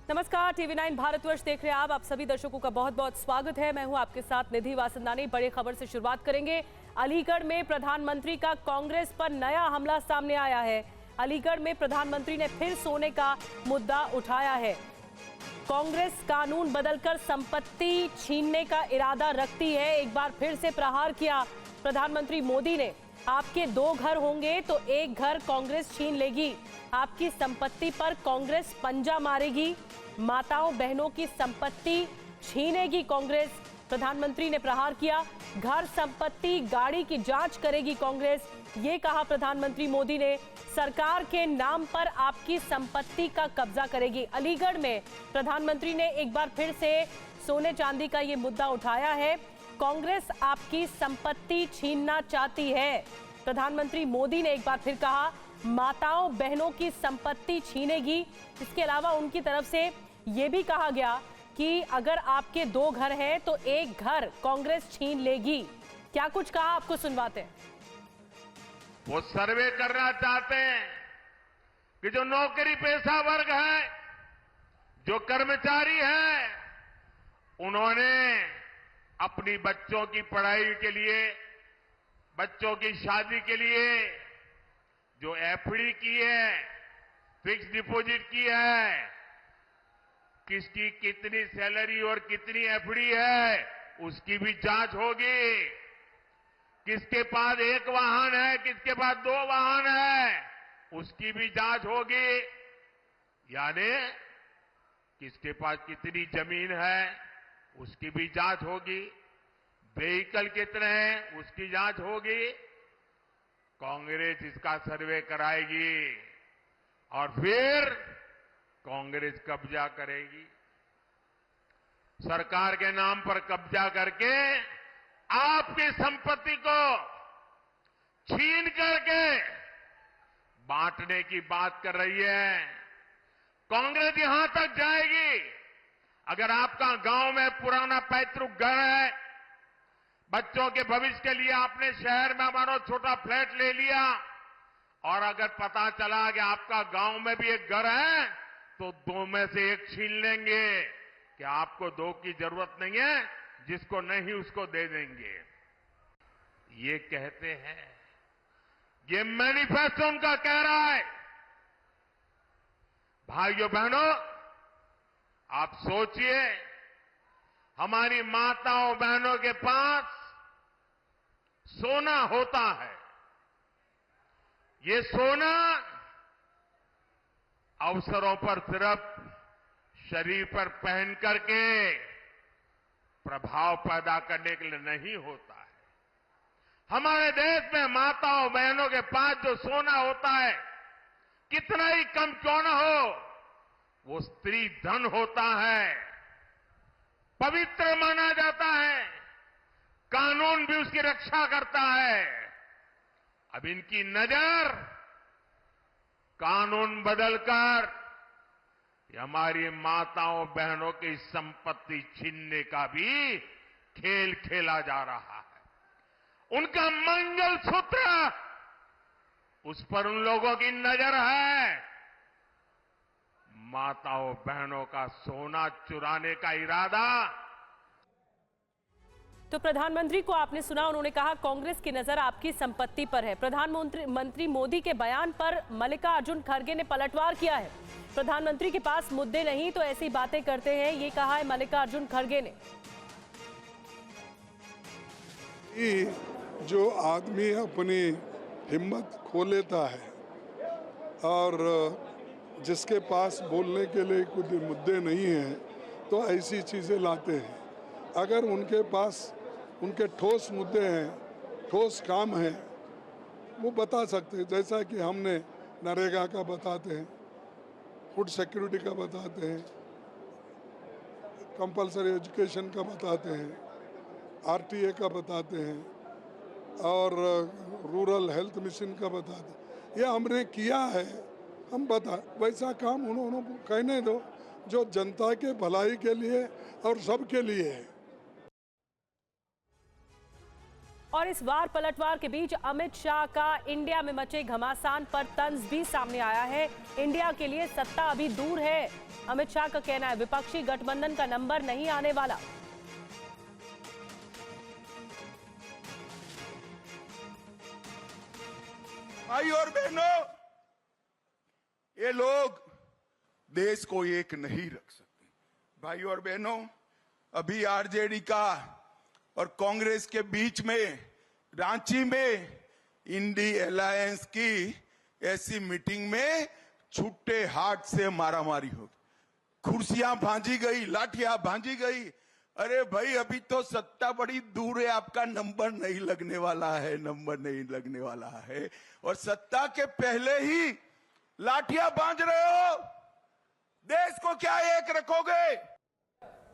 नमस्कार, TV9 भारतवर्ष देख रहे हैं आप सभी दर्शकों का बहुत बहुत स्वागत है। मैं हूं आपके साथ निधि वासंदानी। बड़ी खबर से शुरुआत करेंगे। अलीगढ़ में प्रधानमंत्री का कांग्रेस पर नया हमला सामने आया है। अलीगढ़ में प्रधानमंत्री ने फिर सोने का मुद्दा उठाया है। कांग्रेस कानून बदलकर संपत्ति छीनने का इरादा रखती है। एक बार फिर से प्रहार किया प्रधानमंत्री मोदी ने। आपके 2 घर होंगे तो एक घर कांग्रेस छीन लेगी। आपकी संपत्ति पर कांग्रेस पंजा मारेगी। माताओं बहनों की संपत्ति छीनेगी कांग्रेस। प्रधानमंत्री ने प्रहार किया। घर, संपत्ति, गाड़ी की जांच करेगी कांग्रेस, ये कहा प्रधानमंत्री मोदी ने। सरकार के नाम पर आपकी संपत्ति का कब्जा करेगी। अलीगढ़ में प्रधानमंत्री ने एक बार फिर से सोने चांदी का ये मुद्दा उठाया है। कांग्रेस आपकी संपत्ति छीनना चाहती है। प्रधानमंत्री मोदी ने एक बार फिर कहा, माताओं बहनों की संपत्ति छीनेगी। इसके अलावा उनकी तरफ से यह भी कहा गया कि अगर आपके 2 घर हैं तो एक घर कांग्रेस छीन लेगी। क्या कुछ कहा, आपको सुनवाते हैं। वो सर्वे करना चाहते हैं कि जो नौकरी पेशा वर्ग है, जो कर्मचारी है, उन्होंने अपनी बच्चों की पढ़ाई के लिए, बच्चों की शादी के लिए जो एफडी की है, फिक्स डिपॉजिट की है, किसकी कितनी सैलरी और कितनी एफडी है, उसकी भी जांच होगी। किसके पास 1 वाहन है, किसके पास 2 वाहन है, उसकी भी जांच होगी। यानी किसके पास कितनी जमीन है, उसकी भी जांच होगी। व्हीकल कितने हैं, उसकी जांच होगी। कांग्रेस इसका सर्वे कराएगी और फिर कांग्रेस कब्जा करेगी। सरकार के नाम पर कब्जा करके आपकी संपत्ति को छीन करके बांटने की बात कर रही है। कांग्रेस यहां तक जाएगी, अगर आपका गांव में पुराना पैतृक घर है, बच्चों के भविष्य के लिए आपने शहर में मानो छोटा फ्लैट ले लिया, और अगर पता चला कि आपका गांव में भी एक घर है, तो 2 में से 1 छीन लेंगे कि आपको 2 की जरूरत नहीं है, जिसको नहीं उसको दे देंगे। ये कहते हैं, ये मैनिफेस्टो उनका कह रहा है। भाइयों बहनों, आप सोचिए, हमारी माताओं बहनों के पास सोना होता है। ये सोना अवसरों पर सिर्फ शरीर पर पहन करके प्रभाव पैदा करने के लिए नहीं होता है। हमारे देश में माताओं बहनों के पास जो सोना होता है, कितना ही कम क्यों न हो, वो स्त्री धन होता है, पवित्र माना जाता है, कानून भी उसकी रक्षा करता है। अब इनकी नजर कानून बदलकर हमारी माताओं बहनों की संपत्ति छीनने का भी खेल खेला जा रहा है। उनका मंगलसूत्र, उस पर उन लोगों की नजर है। माताओं बहनों का सोना चुराने का इरादा। तो प्रधानमंत्री को आपने सुना, उन्होंने कहा कांग्रेस की नजर आपकी संपत्ति पर है। प्रधानमंत्री मोदी के बयान पर मल्लिकार्जुन खड़गे ने पलटवार किया है। प्रधानमंत्री के पास मुद्दे नहीं तो ऐसी बातें करते हैं, ये कहा है मल्लिकार्जुन खड़गे ने। जो आदमी अपनी हिम्मत खो लेता है और जिसके पास बोलने के लिए कुछ मुद्दे नहीं हैं, तो ऐसी चीज़ें लाते हैं। अगर उनके पास उनके ठोस मुद्दे हैं, ठोस काम हैं, वो बता सकते हैं। जैसा कि हमने नरेगा का बताते हैं, फूड सिक्योरिटी का बताते हैं, कंपलसरी एजुकेशन का बताते हैं, आरटीए का बताते हैं, और रूरल हेल्थ मिशन का बताते हैं। ये हमने किया है, हम बता, वैसा काम उन्होंने कहने दो जो जनता के भलाई के लिए और सबके लिए है। और इस वार पलटवार के बीच अमित शाह का इंडिया में मचे घमासान पर तंज भी सामने आया है। इंडिया के लिए सत्ता अभी दूर है। अमित शाह का कहना है विपक्षी गठबंधन का नंबर नहीं आने वाला। भाई और बहनों, ये लोग देश को एक नहीं रख सकते। भाई और बहनों, अभी आरजेडी का और कांग्रेस के बीच में रांची में इंडी अलायंस की ऐसी मीटिंग में छुट्टे हाथ से मारामारी हो गई, कुर्सियां भांजी गई, लाठियां भांजी गई। अरे भाई, अभी तो सत्ता बड़ी दूर है, आपका नंबर नहीं लगने वाला है, नंबर नहीं लगने वाला है। और सत्ता के पहले ही लाठियां बांध रहे हो। देश को क्या एक रखोगे?